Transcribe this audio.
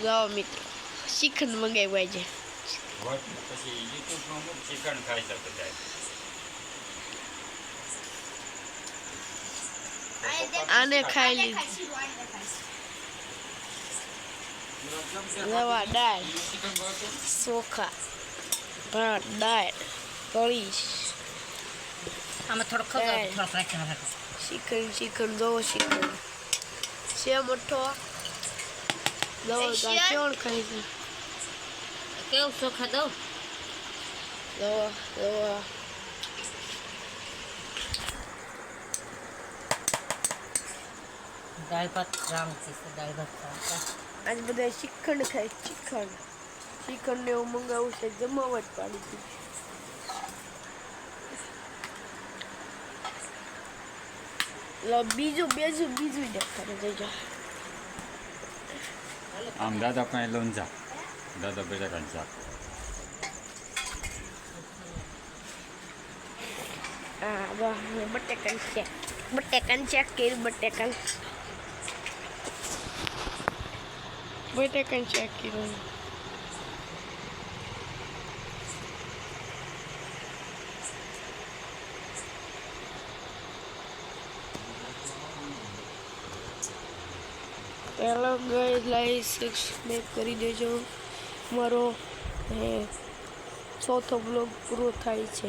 જાઓ મિત્રો શ્રીખંડ મંગાવ્યા છે પછી યુટ્યુબમાં હું શ્રીખંડ ખાઈ શકે જાય આને ખાઈ લીધું રવા દાળ ચોખા ભાત દાળ કઢી આમાં થોડો શ્રીખંડ દો શ્રીખંડ છે મોટો દો કેવળ ખાઈ છે કેવું ચોખા દઉં દવા દવા દાળ ભાત રામથી છે દાળ ભાત આજ બધા શ્રીખંડ ખાય શ્રીખંડ ને હું મંગાવું છે જમાવટ પાડી દીધી બીજું દેખાડે જજો આમ દાદા પાસે લોન જા દાદા બટાકાનું શાક હા વાહ બટાકાનું શાક કર્યું બટાકાનું શાક કર્યું હેલો ગાઈસ લાઈક સબસ્ક્રાઇબ કરી દેજો મારો ચોથો બ્લોગ પૂરો થાય છે